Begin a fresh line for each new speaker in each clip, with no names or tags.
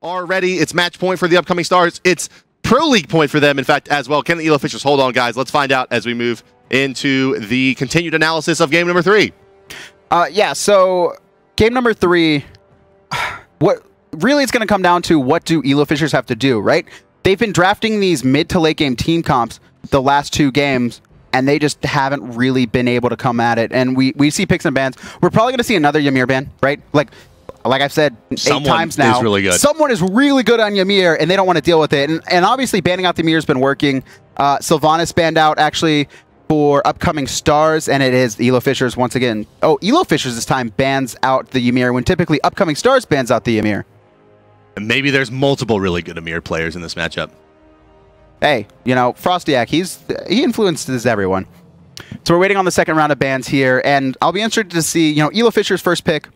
are ready. It's match point for the upcoming stars. It's Pro League point for them, in fact, as well. Can the EloFisherS hold on, guys? Let's find out as we move into the continued analysis of game number 3.
Yeah, so game number 3, what really it's going to come down to what do EloFisherS have to do, right? They've been drafting these mid to late game team comps the last 2 games, and they just haven't really been able to come at it. And we see picks and bans. We're probably going to see another Ymir ban, right? Like I've said 8 times now, someone is really good on Ymir, and they don't want to deal with it. And obviously, banning out the Ymir has been working. Sylvanas banned out, actually, for upcoming stars, and it is EloFisherS once again. Oh, EloFisherS this time bans out the Ymir, when typically upcoming stars bans out the Ymir.
And maybe there's multiple really good Ymir players in this matchup.
Hey, you know, Frostyak, he influences everyone. So we're waiting on the second round of bans here, and I'll be interested to see, you know, EloFisherS first pick.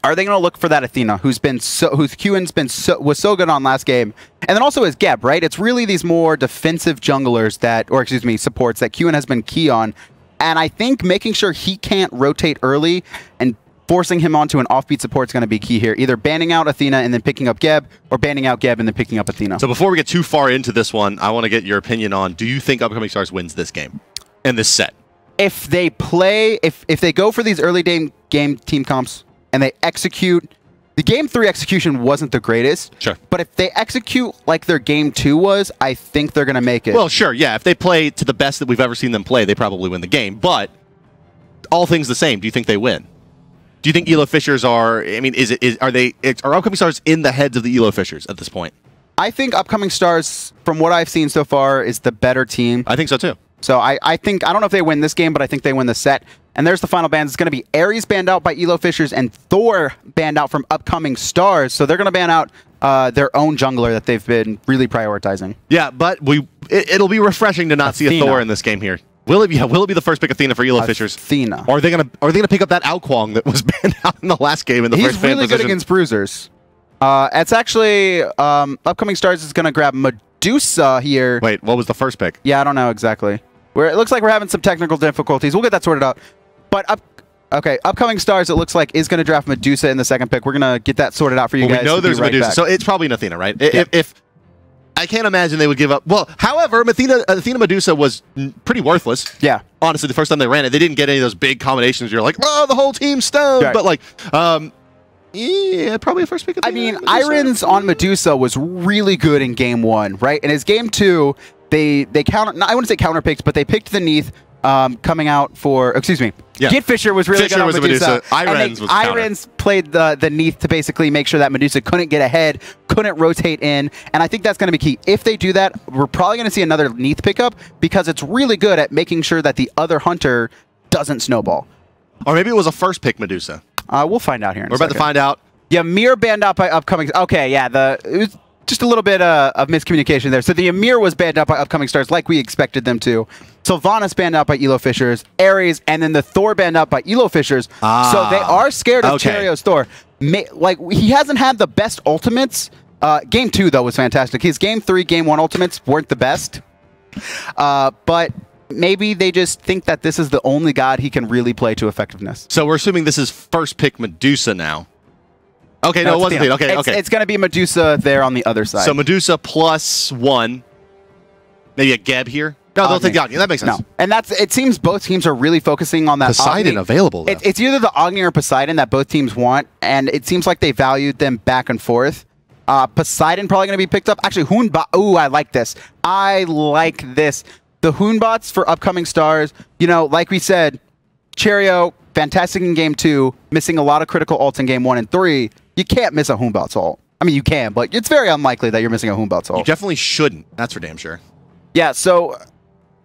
Are they going to look for that Athena, whose Qin's was so good on last game, and then also his Geb, right? It's really these more defensive junglers that, or excuse me, supports that Qin has been key on, and I think making sure he can't rotate early and forcing him onto an offbeat support is going to be key here. Either banning out Athena and then picking up Geb, or banning out Geb and then picking up Athena.
So before we get too far into this one, I want to get your opinion on: do you think upcoming stars wins this game and this set?
If they play, if they go for these early game team comps, and they execute, the game 3 execution wasn't the greatest.
Sure.
But if they execute like their game 2 was, I think they're going to make it.
Well, sure, yeah. If they play to the best that we've ever seen them play, they probably win the game. But all things the same, do you think they win? Do you think EloFisherS are, I mean, are upcoming stars in the heads of the EloFisherS at this point?
I think upcoming stars, from what I've seen so far, is the better team.
I think so too.
So I think, I don't know if they win this game, but I think they win the set. And there's the final bans. It's going to be Ares banned out by EloFisherS and Thor banned out from upcoming stars. So they're going to ban out their own jungler that they've been really prioritizing.
Yeah, but it'll be refreshing to not see a Thor in this game here. Will it be the first pick Athena for EloFisherS?
Athena.
Or are they gonna pick up that Alquang that was banned out in the last game in the first fan position?
He's really good against bruisers. It's actually upcoming stars is going to grab Medusa here.
Wait, what was the first pick?
Yeah, I don't know exactly. It looks like we're having some technical difficulties. We'll get that sorted out. But upcoming stars, it looks like, is going to draft Medusa in the second pick. We're going to get that sorted out for you guys.
We know there's Medusa, so it's probably an Athena, right?
Yeah.
If I can't imagine they would give up. Well, however, Athena Medusa was pretty worthless. Yeah. Honestly, the first time they ran it, they didn't get any of those big combinations. You're like, oh, the whole team's stoned. Right. But like, yeah, probably a first pick.
I mean, hi-rez on Medusa was really good in game 1, right? And his game 2, they counter. I wouldn't say counter picked, but they picked the Neath. Coming out for, excuse me, yeah. Gitfisher was really good on Medusa. hi-rez played the Neath to basically make sure that Medusa couldn't get ahead, couldn't rotate in, and I think that's going to be key. If they do that, we're probably going to see another Neath pickup because it's really good at making sure that the other hunter doesn't snowball.
Or maybe it was a first pick Medusa.
We'll find out here in a second.
We're about to find out.
Yeah, Ymir banned out by upcoming. Okay, yeah, it was just a little bit of miscommunication there. So the Ymir was banned out by upcoming stars like we expected them to. Sylvanas banned out by EloFisherS, Ares, and then the Thor banned out by EloFisherS. So they are scared of Cherio's Thor. Like, he hasn't had the best ultimates. Game 2, though, was fantastic. His Game 3, Game 1 ultimates weren't the best. But maybe they just think that this is the only god he can really play to effectiveness.
So we're assuming this is first pick Medusa now. Okay, no, it wasn't. Okay.
It's going to be Medusa there on the other side.
So Medusa +1. Maybe a Geb here? No, they'll take the Agni. That makes sense.
No. And it seems both teams are really focusing on that
Poseidon
Agni.
Available, though.
It's either the Agni or Poseidon that both teams want, and it seems like they valued them back and forth. Poseidon probably going to be picked up. Actually, Hoonbot. Ooh, I like this. I like this. The Hoonbots for upcoming stars, you know, like we said, Cherio, fantastic in game 2, missing a lot of critical ults in game 1 and 3. You can't miss a Hoonbot's ult. I mean, you can, but it's very unlikely that you're missing a Hoonbot's ult.
You definitely shouldn't. That's for damn sure.
Yeah, so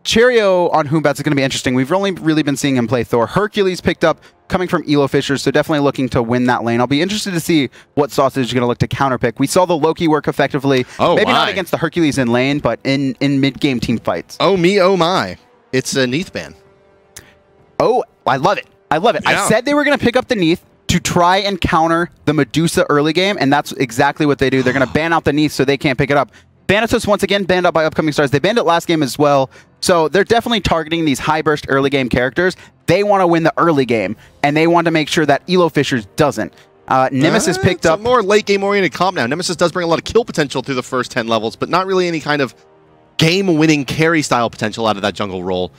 Cherio on Hoonbots is going to be interesting. We've only really been seeing him play Thor. Hercules picked up, coming from EloFisherS, so definitely looking to win that lane. I'll be interested to see what Sausage is going to look to counterpick. We saw the Loki work effectively. Oh, maybe not against the Hercules in lane, but in mid-game team fights.
Oh, me, oh, my. It's a Neath ban.
Oh, I love it. I love it. Yeah. I said they were going to pick up the Neath to try and counter the Medusa early game, and that's exactly what they do. They're going to ban out the Neath so they can't pick it up. Thanatos, once again, banned out by upcoming stars. They banned it last game as well. So they're definitely targeting these high-burst early game characters. They want to win the early game, and they want to make sure that EloFisherS doesn't. Nemesis picked up
a more late game oriented comp now. Nemesis does bring a lot of kill potential through the first 10 levels, but not really any kind of game winning carry style potential out of that jungle role.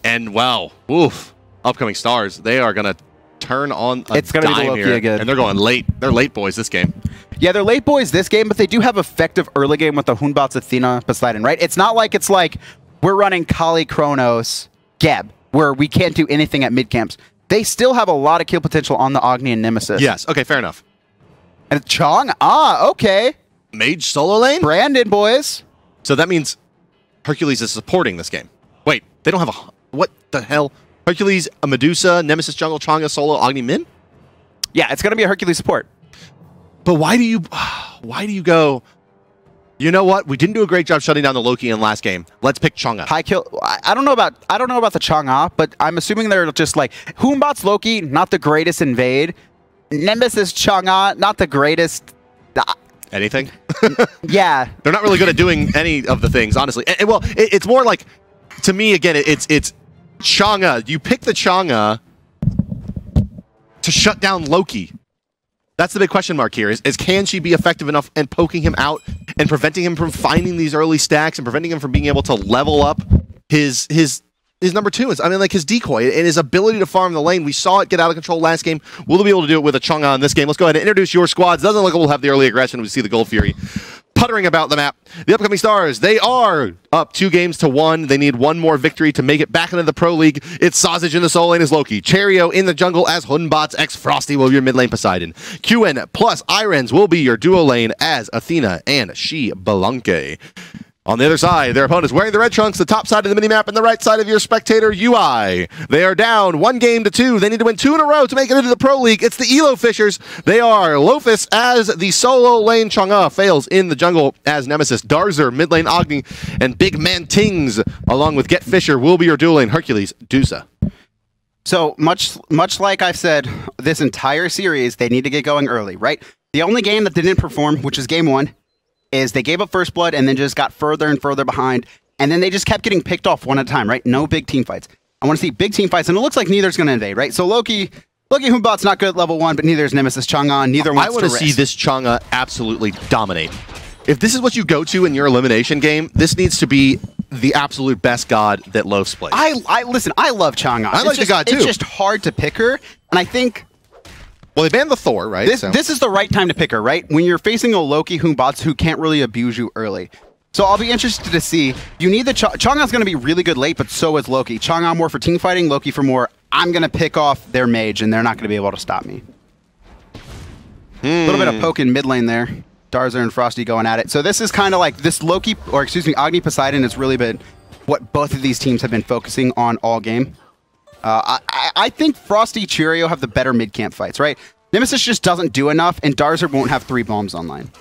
And wow, oof, upcoming stars, they are gonna turn on a
it's gonna be the Loki
here,
again.
And they're going late. They're late boys this game.
Yeah, they're late boys this game, but they do have effective early game with the Hunbatz, Athena, Poseidon, right? It's not like we're running Kali, Kronos, Geb, where we can't do anything at mid camps. They still have a lot of kill potential on the Agni and Nemesis.
Yes, okay, fair enough.
And Chong, okay.
Mage solo lane?
Brandon, boys.
So that means Hercules is supporting this game. Wait, they don't have a... What the hell? Hercules, a Medusa, Nemesis jungle, Changa solo, Agni min?
Yeah, it's going to be a Hercules support.
But why do you go... You know what? We didn't do a great job shutting down the Loki in last game. Let's pick Chang'e.
High kill. I don't know about the Chang'e, but I'm assuming they're just like Hunbatz Loki, not the greatest invade. Nemesis Chang'e, not the greatest.
Anything?
Yeah.
They're not really good at doing any of the things, honestly. And well, it's more like, to me, again, it's Chang'e. You pick the Chang'e to shut down Loki. That's the big question mark here, is can she be effective enough in poking him out and preventing him from finding these early stacks and preventing him from being able to level up his number two, his decoy and his ability to farm the lane. We saw it get out of control last game. Will they be able to do it with a Chang'e in this game? Let's go ahead and introduce your squads. Doesn't look like we'll have the early aggression. We see the Gold Fury puttering about the map. The upcoming stars, they are up 2-1. They need one more victory to make it back into the Pro League. It's Sausage in the solo lane as Loki. Cheerio in the jungle as Hunbatz. X-Frosty will be your mid lane Poseidon. QN plus hi-rez will be your duo lane as Athena and Xbalanque. On the other side, their opponents wearing the red trunks, the top side of the minimap, and the right side of your spectator UI. They are down 1-2. They need to win 2 in a row to make it into the Pro League. It's the EloFisherS. They are Lofis as the solo lane. Chang'e fails in the jungle as Nemesis. Darzer, mid lane Agni, and Big Man Tings, along with Get Fisher, will be your dual lane Hercules, Medusa.
So, much like I've said this entire series, they need to get going early, right? The only game that they didn't perform, which is game 1, is they gave up first blood and then just got further and further behind, and then they just kept getting picked off one at a time, right? No big team fights. I want to see big team fights, and it looks like neither's going to invade, right? So Loki Hunbat's not good at level 1, but neither is Nemesis Chang'e. Neither wants to
I want to see this Chang'e absolutely dominate. If this is what you go to in your elimination game, this needs to be the absolute best god that Loafs plays.
Listen, I love Chang'e.
I like the god too.
It's just hard to pick her, and I think...
Well, they banned the Thor, right?
This is the right time to pick her, right? When you're facing a Loki Hunbatz who can't really abuse you early. So I'll be interested to see. You need the Chang'e's going to be really good late, but so is Loki. Chang'e more for team fighting, Loki for more, I'm going to pick off their mage, and they're not going to be able to stop me. A little bit of poke in mid lane there. Darzer and Frosty going at it. So this is kind of like this Loki, or excuse me, Agni Poseidon has really been what both of these teams have been focusing on all game. I think Frosty, Cheerio have the better mid-camp fights, right? Nemesis just doesn't do enough, and Darzer won't have 3 bombs online.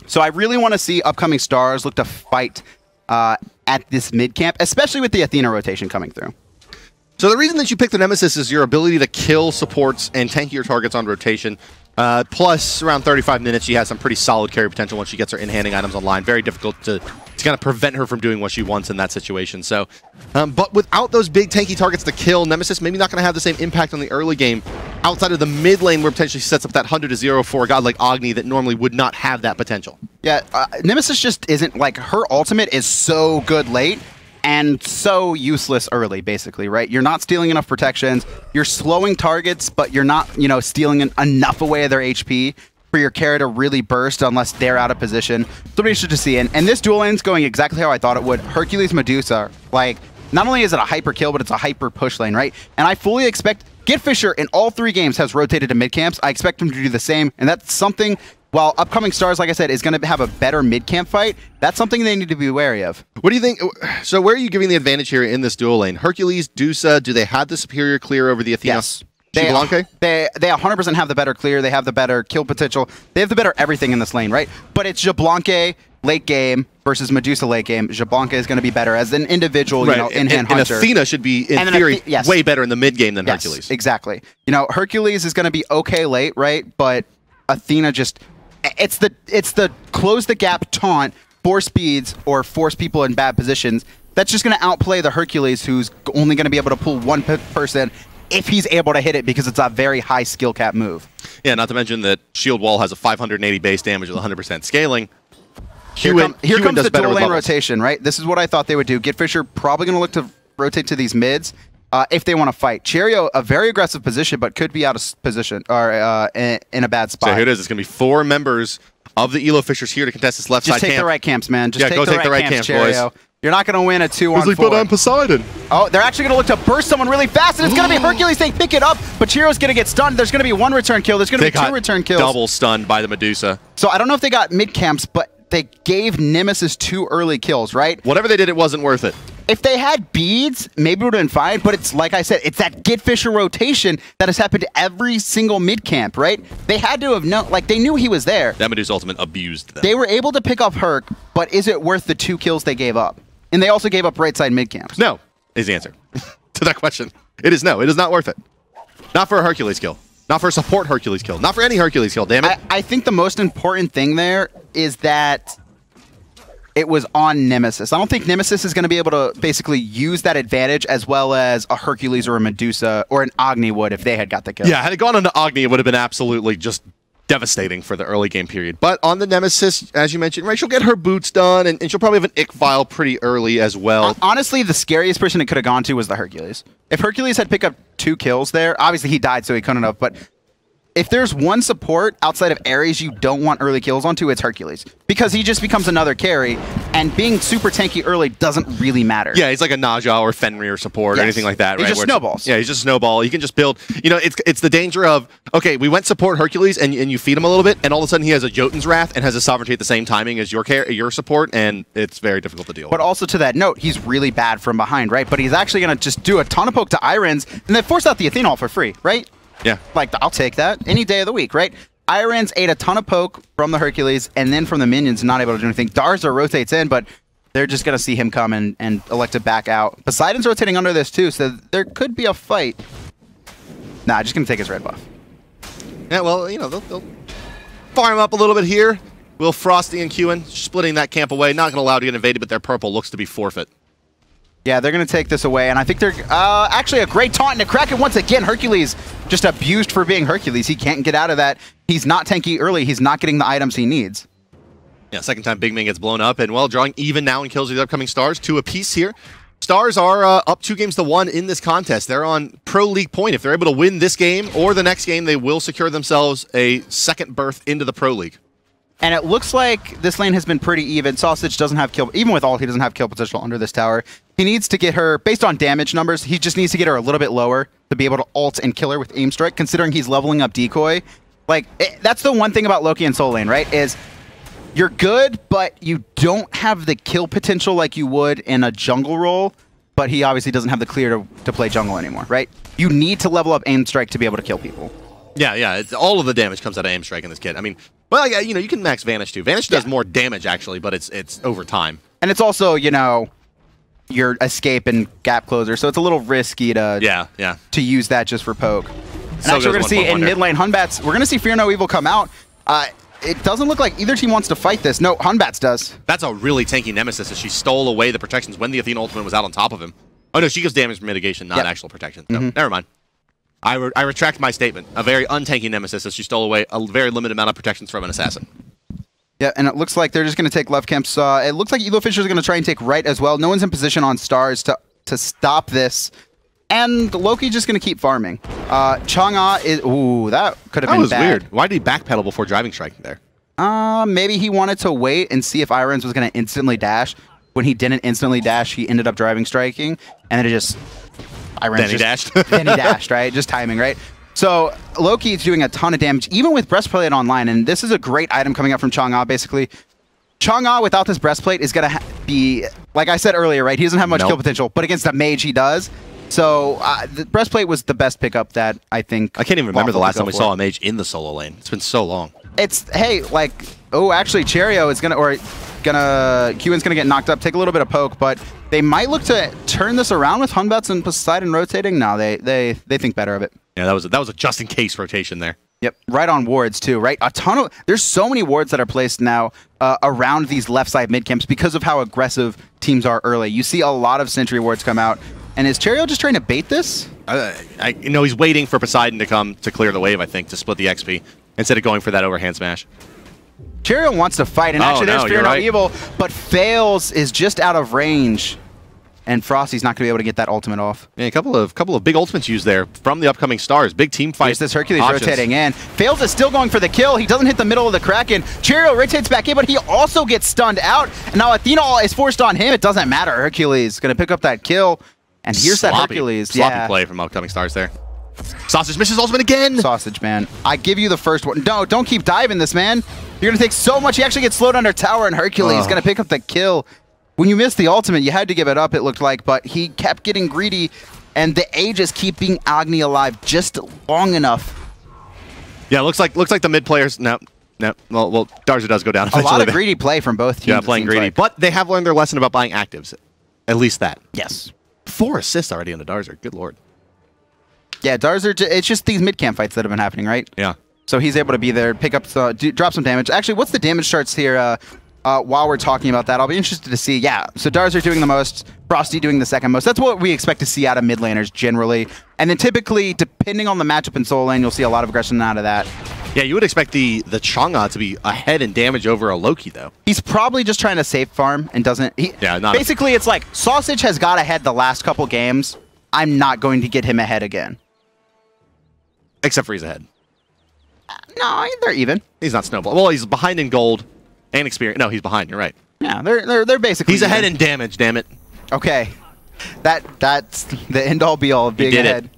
So I really want to see upcoming stars look to fight at this mid-camp, especially with the Athena rotation coming through.
So the reason that you pick the Nemesis is your ability to kill supports and tankier targets on rotation. Plus, around 35 minutes, she has some pretty solid carry potential once she gets her in-handing items online. Very difficult to kind of prevent her from doing what she wants in that situation. So, but without those big tanky targets to kill, Nemesis maybe not going to have the same impact on the early game outside of the mid lane where potentially she sets up that 100-0 for a god like Agni that normally would not have that potential.
Yeah, Nemesis just isn't, like, her ultimate is so good late and so useless early, basically, right? You're not stealing enough protections, you're slowing targets, but you're not, you know, stealing enough away of their HP for your carry to really burst unless they're out of position. So we should just see. And this duel lane's going exactly how I thought it would. Hercules Medusa, like, not only is it a hyper kill, but it's a hyper push lane, right? And I fully expect Get Fisher in all 3 games has rotated to mid camps. I expect him to do the same, and that's something. While upcoming stars, like I said, is going to have a better mid-camp fight, that's something they need to be wary of.
What do you think? So where are you giving the advantage here in this dual lane? Hercules, Medusa, do they have the superior clear over the Athena?
Yes.
Xbalanque?
They 100% have the better clear. They have the better kill potential. They have the better everything in this lane, right? But it's Xbalanque late game versus Medusa late game. Xbalanque is going to be better as an individual,
right.
You know, in-hand hunter.
And Athena should be, in theory, way better in the mid game than Hercules.
Exactly. You know, Hercules is going to be okay late, right? But Athena just... It's the close the gap taunt, force speeds, or force people in bad positions. That's just going to outplay the Hercules, who's only going to be able to pull one person if he's able to hit it, because it's a very high skill cap move.
Yeah, not to mention that Shield Wall has a 580 base damage with 100% scaling.
Here comes the dual lane rotation, right? This is what I thought they would do. GitFisher probably going to look to rotate to these mids if they want to fight. Cheerio, a very aggressive position, but could be out of position or in a bad spot.
So here it is. It's going to be 4 members of the EloFisherS here to contest this left side camp.
Just take the right camps, man. Just
go take the right camps,
Cheerio.
boys.
You're not going to win a 2-on-4.
Grizzly put on Poseidon.
Oh, they're actually going to look to burst someone really fast, and it's going to be Hercules. They pick it up, but Cheerio's going to get stunned. There's going to be 1 return kill. There's going to be 2 return kills.
Double stunned by the Medusa.
So I don't know if they got mid camps, but they gave Nemesis 2 early kills, right?
Whatever they did, it wasn't worth it.
If they had beads, maybe it would have been fine, but it's like I said, it's that GitFisher rotation that has happened to every single mid camp, right? They had to have known, like they knew he was there.
That Medusa ultimate abused them.
They were able to pick up Herc, but is it worth the 2 kills they gave up? And they also gave up right side mid camps.
No, is the answer to that question. It is no. It is not worth it. Not for a Hercules kill. Not for a support Hercules kill. Not for any Hercules kill, damn it.
I think the most important thing there is that it was on Nemesis. I don't think Nemesis is going to be able to basically use that advantage as well as a Hercules or a Medusa or an Agni would if they had got the kill.
Yeah, had it gone into Agni, it would have been absolutely just devastating for the early game period. But on the Nemesis, as you mentioned, right, she'll get her boots done, and she'll probably have an ick file pretty early as well.
Honestly, the scariest person it could have gone to was the Hercules. If Hercules had picked up 2 kills there, obviously he died, so he couldn't have, but if there's one support outside of Ares you don't want early kills onto, it's Hercules. Because he just becomes another carry, and being super tanky early doesn't really matter.
Yeah, he's like a Naja or Fenrir support or anything like that, right?
He just snowballs.
Yeah, he's just snowball. You can just build, you know, it's the danger of, okay, we went support Hercules and you feed him a little bit, and all of a sudden he has a Jotun's Wrath and has a Sovereignty at the same timing as your support, and it's very difficult to deal with.
But also to that note, he's really bad from behind, right? But he's actually going to just do a ton of poke to Irons, and then force out the Athena ult for free, right?
Yeah.
Like, I'll take that any day of the week, right? Irons ate a ton of poke from the Hercules and then from the minions, not able to do anything. Darza rotates in, but they're just going to see him come and elect to back out. Poseidon's rotating under this too, so there could be a fight. Nah, just going to take his red buff.
Yeah, well, you know, they'll farm up a little bit here. Will Frosty and Qin splitting that camp away. Not going to allow it to get invaded, but their purple looks to be forfeit.
Yeah, they're going to take this away, and I think they're actually a great taunt and a Kraken once again. Hercules just abused for being Hercules. He can't get out of that. He's not tanky early. He's not getting the items he needs.
Yeah, second time Big Man gets blown up, and well, drawing even now and kills the upcoming Stars, 2 apiece here. Stars are up 2-1 in this contest. They're on Pro League point. If they're able to win this game or the next game, they will secure themselves a second berth into the Pro League.
And it looks like this lane has been pretty even. Sausage doesn't have kill, even with ult, he doesn't have kill potential under this tower. He needs to get her, based on damage numbers, he just needs to get her a little bit lower to be able to ult and kill her with aim strike, considering he's leveling up decoy. Like, that's the one thing about Loki and Soul Lane, right? Is you're good, but you don't have the kill potential like you would in a jungle role, but he obviously doesn't have the clear to play jungle anymore, right? You need to level up aim strike to be able to kill people.
Yeah, all of the damage comes out of aim strike in this kit. I mean, well, you know, you can max Vanish too. Vanish does more damage actually, but it's over time.
And it's also, you know, your escape and gap closer, so it's a little risky to to use that just for poke. And
So
actually, we're going to see in mid lane Hunbats, we're going to see Fear No Evil come out. It doesn't look like either team wants to fight this. No, Hunbats does.
That's a really tanky Nemesis as she stole away the protections when the Athena ultimate was out on top of him. Oh no, she gives damage mitigation, not actual protection. So, never mind. I retract my statement. A very untanky Nemesis as she stole away a very limited amount of protections from an assassin.
Yeah, and it looks like they're just going to take left camps. It looks like EloFisherS is going to try and take right as well. No one's in position on Stars to stop this. And Loki just going to keep farming. Chang'e is... Ooh, that could have been bad.
That was weird. Why did he backpedal before driving striking there?
Maybe he wanted to wait and see if Irons was going to instantly dash. When he didn't instantly dash, he ended up driving striking. And then it just...
Then he dashed.
Then he dashed, right? Just timing, right? So Loki is doing a ton of damage, even with Breastplate online, and this is a great item coming up from Chang'e, basically. Chang'e, without this Breastplate, is going to be, like I said earlier, right? He doesn't have much kill potential, but against a mage, he does. So the Breastplate was the best pickup that I think...
I can't even remember the last time we saw a mage in the solo lane. It's been so long.
It's, hey, like, oh, actually, Cheerio is going to, or Qin's gonna get knocked up, take a little bit of poke, but they might look to turn this around with Hunbats and Poseidon rotating. No, they think better of it.
Yeah, that was a just in case rotation there.
Yep, right on wards too, right? A ton of there's so many wards that are placed now around these left side mid camps because of how aggressive teams are early. You see a lot of sentry wards come out, and is Cheerio just trying to bait this?
You know, he's waiting for Poseidon to come to clear the wave, I think, to split the XP, instead of going for that overhand smash.
Cheerio wants to fight, and actually there's Fear No Evil, but fails, is just out of range. And Frosty's not going to be able to get that ultimate off.
Yeah, a couple of big ultimates used there from the upcoming stars. Big team fight.
Here's this Hercules rotating in. Fails is still going for the kill. He doesn't hit the middle of the Kraken. Cheerio rotates back in, but he also gets stunned out. And now Athena is forced on him. It doesn't matter. Hercules going to pick up that kill. And here's that Hercules.
Sloppy play from upcoming stars there. Sausage misses ultimate again.
Sausage, man. I give you the first one. No, don't keep diving this, man. You're going to take so much. He actually gets slowed under tower, and Hercules is going to pick up the kill. When you missed the ultimate, you had to give it up, it looked like, but he kept getting greedy, and the Aegis keeping Agni alive just long enough.
Yeah, looks like the mid players. No. Well, Darza does go down.
A lot of greedy play from both teams.
Yeah, playing greedy, but they have learned their lesson about buying actives. At least that.
Yes.
4 assists already into Darza. Good lord.
Yeah, Darza. It's just these mid camp fights that have been happening, right?
Yeah.
So he's able to be there, pick up, drop some damage. Actually, what's the damage charts here? While we're talking about that, I'll be interested to see. Yeah, so Darza doing the most, Frosty doing the second most. That's what we expect to see out of mid laners generally. And then typically, depending on the matchup in solo lane, you'll see a lot of aggression out of that.
Yeah, you would expect the Chang'e to be ahead in damage over a Loki, though.
He's probably just trying to safe farm and doesn't... Basically, it's like, Sausage has got ahead the last couple games. I'm not going to get him ahead again.
Except for he's ahead.
No, they're even.
He's not snowball. Well, he's behind in gold. And experience. No, he's behind. You're right.
Yeah, they're basically.
He's ahead in damage. Damn it.
Okay, that's the end all be all of being ahead.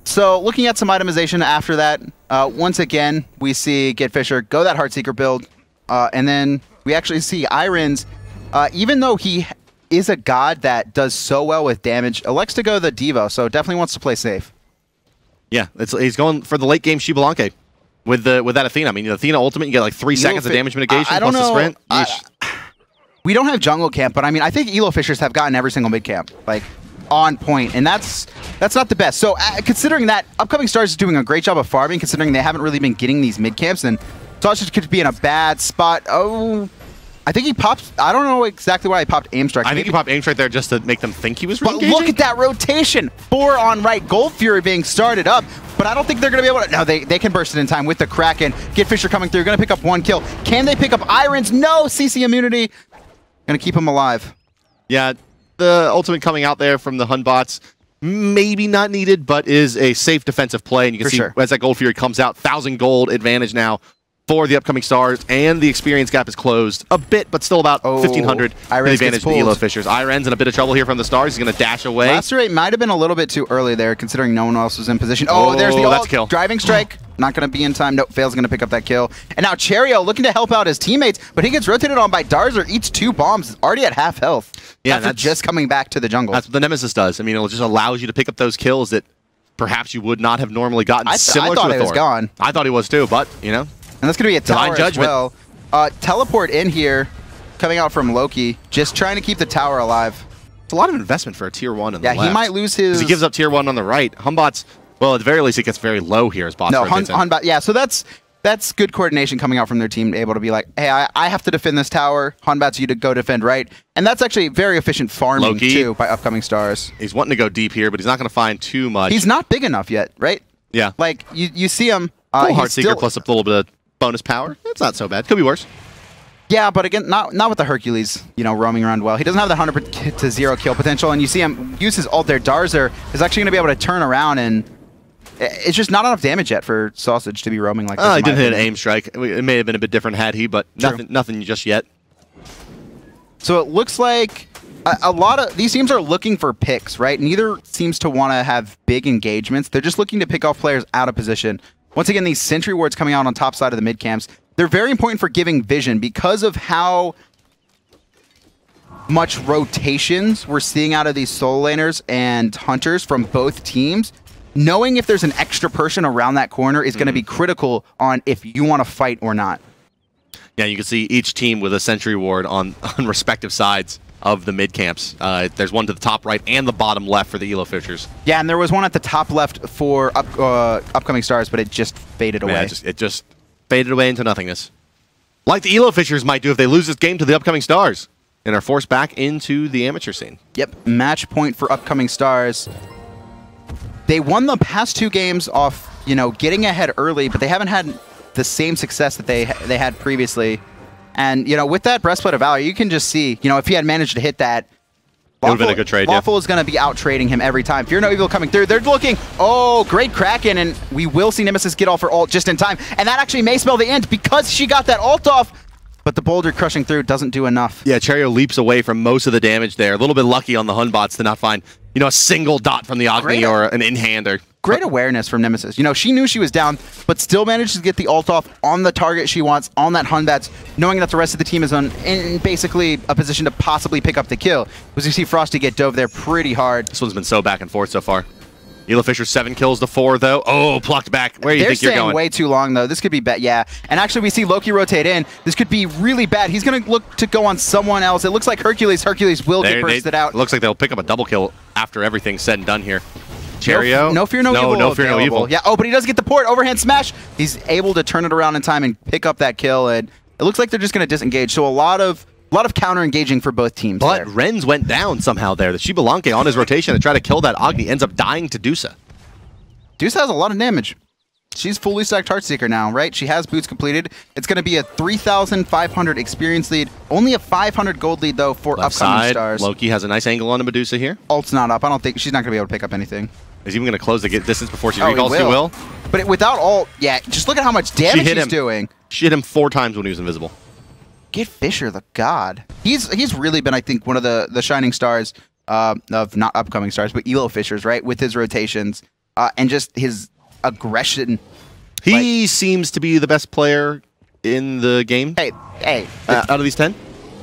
So looking at some itemization after that, once again we see GetFisher go that Heartseeker build, and then we actually see hi-rez. Even though he is a god that does so well with damage, elects to go the Devo, so definitely wants to play safe.
Yeah, he's going for the late game Xbalanque. With that Athena. I mean, Athena ultimate, you get like 3 seconds of damage mitigation plus the sprint.
We don't have jungle camp, but I mean, I think EloFisherS have gotten every single mid camp, like, on point, and that's not the best. So, considering that, upcoming stars is doing a great job of farming, considering they haven't really been getting these mid camps, and Sausage could be in a bad spot. Oh, I think he popped. I don't know exactly why he popped aim strike.
I think he popped aim strike there just to make them think he was re-engaging.
But look at that rotation. 4 on right. Gold Fury being started up. But I don't think they're going to be able to... No, they can burst it in time with the Kraken. GetFisher coming through. Going to pick up 1 kill. Can they pick up hi-rez? No! CC immunity. Going to keep him alive.
Yeah, the ultimate coming out there from the Hun bots, maybe not needed, but is a safe defensive play. And you can see as that Gold Fury comes out, 1,000 gold advantage now for the upcoming stars, and the experience gap is closed a bit, but still about 1,500 advantage to EloFisherS. hi-rez in a bit of trouble here from the stars. He's going to dash away.
Lacerate might have been a little bit too early there, considering no one else was in position. Oh, there's the ult.
Kill.
Driving strike. Not going to be in time. Nope, fails going to pick up that kill. And now Cheerio looking to help out his teammates, but he gets rotated on by Darza, eats 2 bombs, already at half health. Yeah, that's just coming back to the jungle.
That's what the Nemesis does. I mean, it just allows you to pick up those kills that perhaps you would not have normally gotten.
I thought he was gone.
I thought he was too, but, you know.
And that's going to be a tower as well. Teleport in here, coming out from Loki, just trying to keep the tower alive.
It's a lot of investment for a tier 1 on the left.
Yeah, he might lose his...
He gives up tier 1 on the right. Hunbots, well, at the very least, it gets very low here as bots.
No, Hunbot, yeah, so that's good coordination coming out from their team, able to be like, hey, I have to defend this tower. Hunbot's you to go defend right. And that's actually very efficient farming, Loki, too, by upcoming stars.
He's wanting to go deep here, but he's not going to find too much.
He's not big enough yet, right?
Yeah.
Like, you see him...
Heartseeker plus a little bit of bonus power. It's not so bad. Could be worse.
Yeah, but again, not with the Hercules, you know, roaming around well. He doesn't have the 100 to 0 kill potential, and you see him use his ult there. Darza is actually going to be able to turn around, and it's just not enough damage yet for Sausage to be roaming like this.
He didn't hit an aim strike. It may have been a bit different had he, but nothing just yet.
So it looks like a lot of these teams are looking for picks, right? Neither seems to want to have big engagements. They're just looking to pick off players out of position. Once again, these sentry wards coming out on top side of the mid camps, they're very important for giving vision because of how much rotations we're seeing out of these solo laners and hunters from both teams. Knowing if there's an extra person around that corner is going to be critical on if you want to fight or not.
Yeah, you can see each team with a sentry ward on respective sides of the mid camps. There's one to the top right and the bottom left for the EloFisherS.
Yeah, and there was one at the top left for upcoming stars, but it just faded away.
Yeah, it just faded away into nothingness. Like the EloFisherS might do if they lose this game to the upcoming stars and are forced back into the amateur scene.
Yep, match point for upcoming stars. they won the past 2 games off, you know, getting ahead early, but they haven't had the same success that they had previously. And, you know, with that Breastplate of Valor, you can just see, you know, if he had managed to hit that,
it would have been a good trade,
Lawful is going to be out trading him every time. Fear No Evil coming through. They're looking. Oh, great Kraken, and we will see Nemesis get off her ult just in time. And that actually may spell the end because she got that ult off. But the boulder crushing through doesn't do enough.
Yeah, Cherio leaps away from most of the damage there. A little bit lucky on the Hun bots to not find, you know, a single dot from the Agni or an in-hander.
Great awareness from Nemesis. You know, she knew she was down, but still managed to get the ult off on the target she wants, on that Hun Batz, knowing that the rest of the team is in basically a position to possibly pick up the kill. Because you see Frosty get dove there pretty hard.
This one's been so back and forth so far. EloFisher 7 kills to 4, though. Oh, plucked back. Where do you think you're going?
They're staying way too long, though. This could be bad. Yeah. And actually, we see Loki rotate in. This could be really bad. He's going to look to go on someone else. It looks like Hercules. Hercules will get bursted out.
Looks like they'll pick up a double kill after everything's said and done here. Cherio.
No fear, no evil.
No fear, no evil.
Yeah. Oh, but he does get the port. Overhand smash. He's able to turn it around in time and pick up that kill. And it looks like they're just going to disengage. So a lot of counter engaging for both teams.
But Renz went down somehow there. The Xbalanque on his rotation to try to kill that Agni ends up dying to Medusa.
Medusa has a lot of damage. She's fully stacked Heartseeker now, right? She has boots completed. It's going to be a 3,500 experience lead. Only a 500 gold lead, though, for
Left
upcoming
side,
stars.
Loki has a nice angle on the Medusa here.
Ult's not up. I don't think she's not going to be able to pick up anything.
He's even going to close the distance before she recalls. He will.
But without ult, yeah, just look at how much damage he's doing.
She hit him 4 times when he was invisible.
Get Fisher, the god. He's really been, I think, one of the shining stars of not upcoming stars, but EloFisherS, right? With his rotations and just his aggression.
He seems to be the best player in the game.
Hey.
Out of these 10?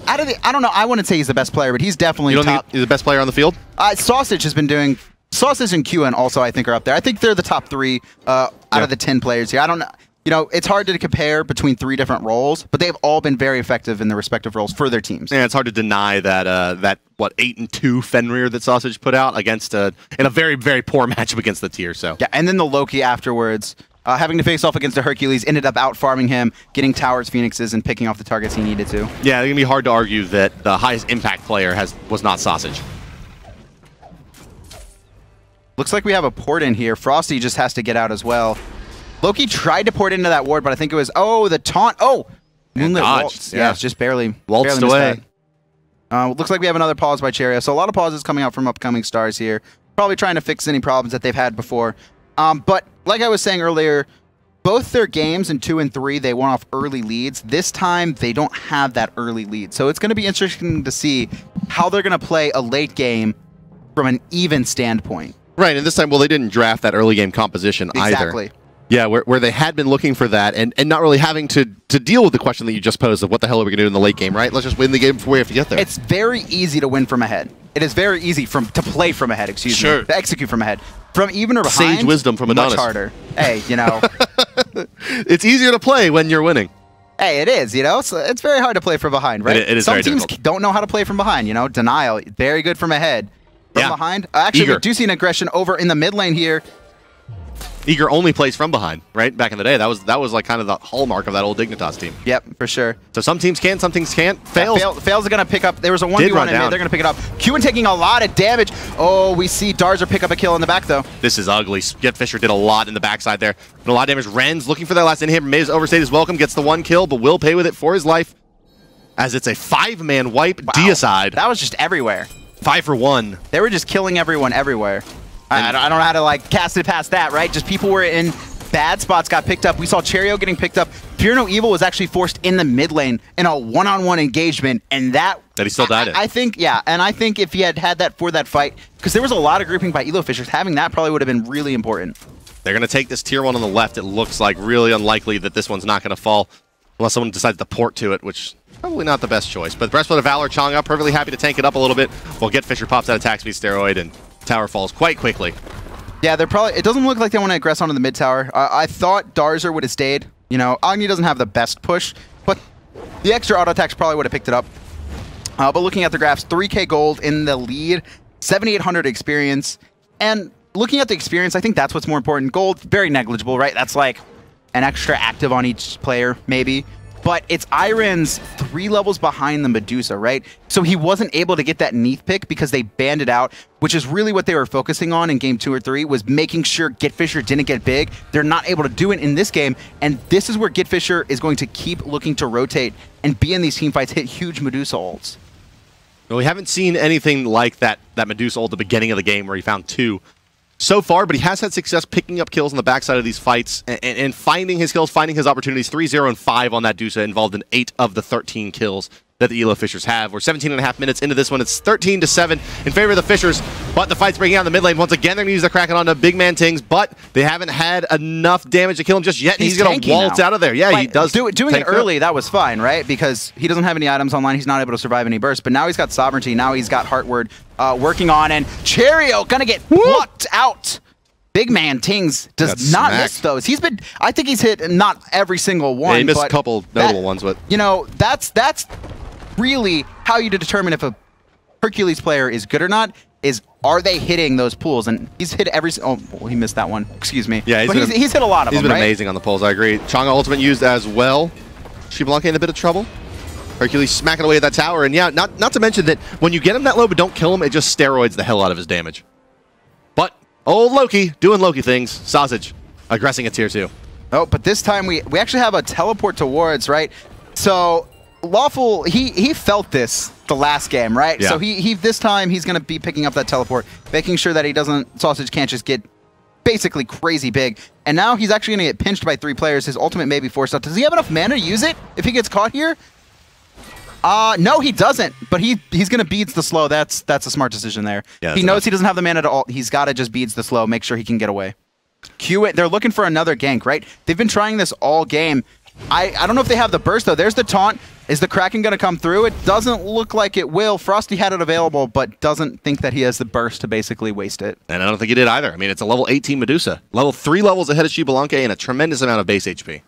I don't know. I wouldn't say he's the best player, but he's definitely top.
He's the best player on the field?
Sausage has been doing... Sausage and QN also, I think, are up there. I think they're the top 3 out of the 10 players here. I don't know. You know, it's hard to compare between 3 different roles, but they've all been very effective in their respective roles for their teams.
Yeah, it's hard to deny that what 8-2 Fenrir that Sausage put out against in a very, very poor matchup against the tier. So
yeah, and then the Loki afterwards, having to face off against a Hercules, ended up out farming him, getting towers, phoenixes, and picking off the targets he needed to.
Yeah, it's gonna be hard to argue that the highest impact player was not Sausage.
Looks like we have a port in here. Frosty just has to get out as well. Loki tried to port into that ward, but I think it was, the taunt. Oh, Moonlit Waltz. Yeah, it's just barely
waltzed away.
Looks like we have another pause by Cherio. So a lot of pauses coming out from upcoming stars here. Probably trying to fix any problems that they've had before. But like I was saying earlier, both their games in 2 and 3, they went off early leads. This time, they don't have that early lead. So it's going to be interesting to see how they're going to play a late game from an even standpoint.
Right, and this time, well, they didn't draft that early game composition either.
Exactly.
Yeah, where they had been looking for that and not really having to deal with the question that you just posed of what the hell are we going to do in the late game, right? Let's just win the game before we have to get there.
It's very easy to win from ahead. It is very easy to play from ahead, excuse me. To execute from ahead. From even or behind,
sage wisdom from Adonis.
Much harder. Hey, you know.
It's easier to play when you're winning.
Hey, it is, you know. It's very hard to play from behind, right?
It is
Some
very
teams
difficult.
don't know how to play from behind, you know. Denial, very good from ahead. From behind. Actually, we do see an aggression over in the mid lane here.
Eager only plays from behind, right? Back in the day, that was like kind of the hallmark of that old Dignitas team.
Yep, for sure.
So some teams can, some teams can't. Fails.
Yeah, Fails are going to pick up. There was a 1v1 in mid. They're going to pick it up. QN taking a lot of damage. Oh, we see Darzer pick up a kill in the back, though.
This is ugly. Fisher did a lot in the backside there. And a lot of damage. Renz looking for that last inhib. May overstayed his welcome. Gets the 1 kill, but will pay with it for his life. As it's a 5-man wipe. Wow. Deicide.
That was just everywhere.
5 for 1.
They were just killing everyone everywhere. I don't know how to like cast it past that, right? Just people were in bad spots, got picked up. We saw Cherio getting picked up. Fear No Evil was actually forced in the mid lane in a one-on-one engagement, and that
he still died in.
I think, yeah, and I think if he had that for that fight, because there was a lot of grouping by EloFisherS, having that probably would have been really important.
They're going to take this tier 1 on the left. It looks like really unlikely that this one's not going to fall unless someone decides to port to it, which probably not the best choice. But Breastplate of Valor, Chaac up, perfectly happy to tank it up a little bit. Well, Fisher pops out attack speed steroid, and tower falls quite quickly.
Yeah, they're probably. It doesn't look like they want to aggress onto the mid tower. I thought Darzer would have stayed. You know, Agni doesn't have the best push, but the extra auto attacks probably would have picked it up. But looking at the graphs, 3K gold in the lead, 7,800 experience, and looking at the experience, I think that's what's more important. Gold, very negligible, right? That's like an extra active on each player, maybe. but it's Iron's 3 levels behind the Medusa, right? So he wasn't able to get that Neath pick because they banned it out, which is really what they were focusing on in game 2 or 3, was making sure GetFisher didn't get big. They're not able to do it in this game, and this is where GetFisher is going to keep looking to rotate and be in these team fights, hit huge Medusa ults.
Well, we haven't seen anything like that Medusa ult at the beginning of the game where he found 2 so far, but he has had success picking up kills on the backside of these fights and finding his kills, finding his opportunities. 3-0 and 5 on that Medusa, involved in 8 of the 13 kills that the EloFisherS have. We're 17.5 minutes into this one. It's 13-7 in favor of the Fishers, but the fight's breaking out in the mid lane. Once again, they're going to use the Kraken onto big man Tings, but they haven't had enough damage to kill him just yet. He's going to waltz out of there. Yeah, he does.
Doing it early, that was fine, right? Because he doesn't have any items online. He's not able to survive any bursts, but now he's got Sovereignty. Now he's got Heartward working on, and Cherio going to get plucked out. Big man Tings does not miss those. He's been, I think he's hit not every single one.
Yeah, he missed a couple notable ones, but
you know, that's really how you determine if a Hercules player is good or not, is are they hitting those pools? And he's hit every, oh, he missed that one. Excuse me.
Yeah,
he's hit a lot of them,
He's been amazing on the pulls, I agree. Chaac ultimate used as well. Xbalanque in a bit of trouble. Hercules smacking away at that tower, and yeah, not to mention that when you get him that low but don't kill him, it just steroids the hell out of his damage. But old Loki doing Loki things. Sausage aggressing at tier 2.
Oh, but this time we actually have a teleport towards, right? So Lawful, he felt this the last game, right?
Yeah.
So he this time he's going to be picking up that teleport, making sure that he doesn't, Sausage can't just get basically crazy big. And now he's actually going to get pinched by 3 players. His ultimate may be forced out. Does he have enough mana to use it if he gets caught here? No, he doesn't, but he's going to beads the slow. That's a smart decision there. Yeah, he knows he doesn't have the mana to ult. He's got to just beads the slow, make sure he can get away. Q it. They're looking for another gank, right? They've been trying this all game. I don't know if they have the burst, though. There's the taunt. Is the Kraken going to come through? It doesn't look like it will. Frosty had it available, but doesn't think that he has the burst to basically waste it.
And I don't think he did either. I mean, it's a level 18 Medusa. Level 3 levels ahead of Xbalanque and a tremendous amount of base HP.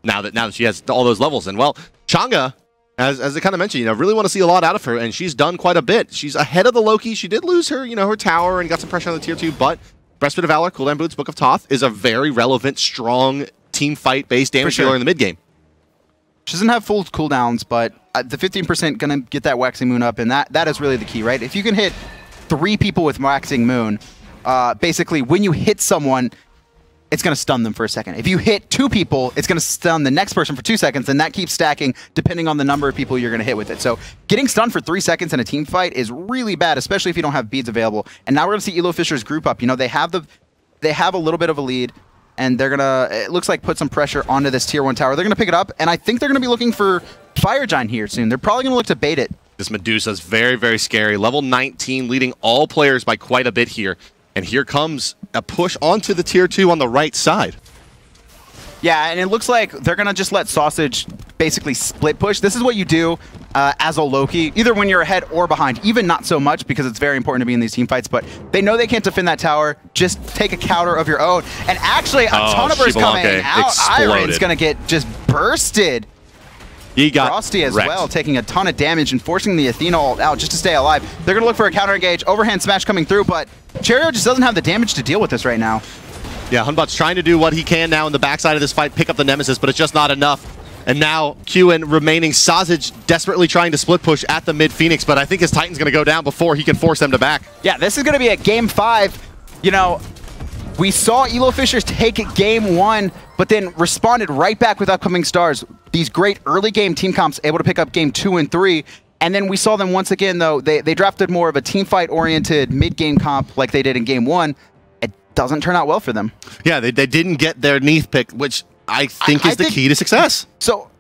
Now that she has all those levels. And, well, Changa, as I kind of mentioned, you know, really want to see a lot out of her, and she's done quite a bit. She's ahead of the Loki. She did lose her, you know, her tower and got some pressure on the tier 2, but Breastplate of Valor, Cooldown Boots, Book of Thoth is a very relevant, strong team fight-based damage dealer in the mid-game.
She doesn't have full cooldowns, but the 15% going to get that Waxing Moon up, and that is really the key, right? If you can hit 3 people with Waxing Moon, basically when you hit someone, it's going to stun them for a second. If you hit 2 people, it's going to stun the next person for 2 seconds, and that keeps stacking depending on the number of people you're going to hit with it. So getting stunned for 3 seconds in a team fight is really bad, especially if you don't have beads available. And now we're going to see EloFisherS group up. You know, they have a little bit of a lead, and they're going to, it looks like, put some pressure onto this tier 1 tower. They're going to pick it up, and I think they're going to be looking for Fire Giant here soon. They're probably going to look to bait it.
This Medusa's very, very scary. Level 19, leading all players by quite a bit here. And here comes a push onto the tier 2 on the right side.
Yeah, and it looks like they're going to just let Sausage basically split push. This is what you do as a Loki, either when you're ahead or behind. Even not so much, because it's very important to be in these team fights, but they know they can't defend that tower. Just take a counter of your own. And actually, a ton of bursts coming out. Iron's going to get just bursted.
He got
Frosty as
wrecked.
well, taking a ton of damage and forcing the Athena ult out just to stay alive. They're going to look for a counter engage, overhand smash coming through, but Cherio just doesn't have the damage to deal with this right now.
Yeah, Hunbot's trying to do what he can now in the backside of this fight, pick up the Nemesis, but it's just not enough. And now QN remaining, Sausage desperately trying to split push at the mid Phoenix, but I think his Titan's going to go down before he can force them to back.
Yeah, this is going to be a game 5. You know, we saw EloFisherS take game 1, but then responded right back with Upcoming Stars. These great early game team comps able to pick up game 2 and 3. And then we saw them once again, though, they drafted more of a team fight oriented mid-game comp like they did in game 1. It doesn't turn out well for them.
Yeah, they didn't get their Neath pick, which I think is the key to success.
So,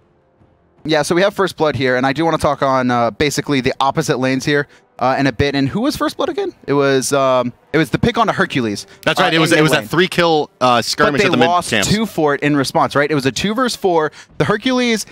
yeah, so we have First Blood here, and I do want to talk on basically the opposite lanes here in a bit. And who was First Blood again? It was the pick on to Hercules.
That's right. It was that 3-kill skirmish at the mid camps.
They lost 2 for it in response, right? It was a 2 versus 4. The Hercules,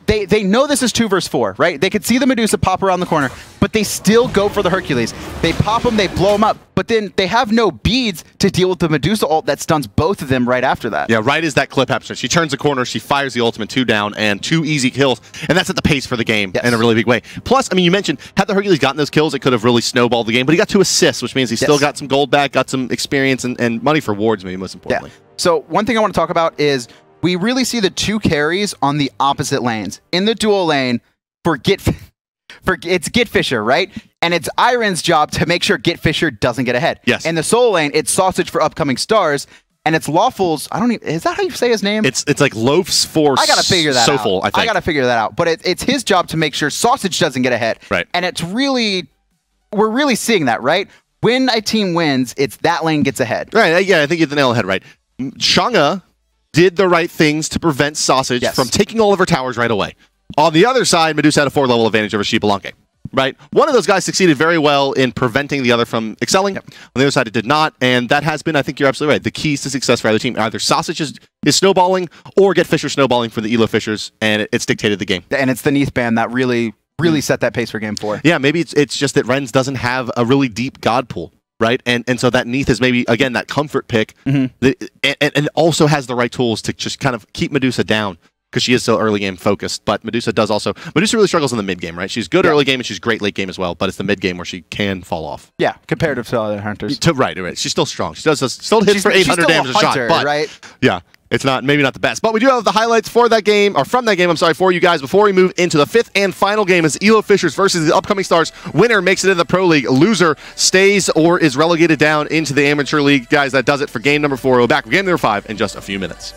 they know this is 2 versus 4, right? They could see the Medusa pop around the corner, but they still go for the Hercules. They pop them, they blow them up, but then they have no beads to deal with the Medusa ult that stuns both of them right after that.
Yeah, right as that clip happens. She turns the corner, she fires the ultimate 2 down, and 2 easy kills, and that's at the pace for the game in a really big way. Plus, I mean, you mentioned, had the Hercules gotten those kills, it could have really snowballed the game, but he got 2 assists, which means he still got some gold back, got some experience, and money for wards, maybe most importantly.
Yeah. So one thing I want to talk about is we really see the two carries on the opposite lanes. In the dual lane, it's GetFisher, right? And it's Iron's job to make sure GetFisher doesn't get ahead.
Yes.
In the Soul lane, it's Sausage for upcoming stars, and it's Lawful's. I don't even. Is that how you say his name?
It's like Loaf's for.
I gotta figure that
Soful,
out.
I think.
I gotta figure that out. But it's his job to make sure Sausage doesn't get ahead.
Right.
And it's really, we're really seeing that, right? When a team wins, it's that lane gets ahead.
Right. Yeah, I think you hit the nail on the head right. Shanga did the right things to prevent Sausage from taking all of her towers right away. On the other side, Medusa had a 4-level advantage over Xbalanque. Right? One of those guys succeeded very well in preventing the other from excelling. Yep. On the other side, it did not. And that has been, I think you're absolutely right, the keys to success for either team. Either Sausage is snowballing or GetFisher snowballing for the EloFishers, and it's dictated the game.
And it's the Neath ban that really set that pace for game 4.
Yeah, maybe it's just that Renz doesn't have a really deep god pool. Right? And so that Neath is maybe, again, that comfort pick and also has the right tools to just kind of keep Medusa down. Because she is so early game focused, but Medusa really struggles in the mid game, right? She's good early game and she's great late game as well, but it's the mid game where she can fall off.
Yeah, comparative to other hunters.
Right. She's still strong. She still hits for 800 damage a shot, but
right?
Yeah, it's maybe not the best. But we do have the highlights for that game, or from that game, I'm sorry, for you guys before we move into the 5th and final game as EloFisherS versus the upcoming stars. Winner makes it in the Pro League. Loser stays or is relegated down into the Amateur League. Guys, that does it for game number 4. We'll be back with game number 5 in just a few minutes.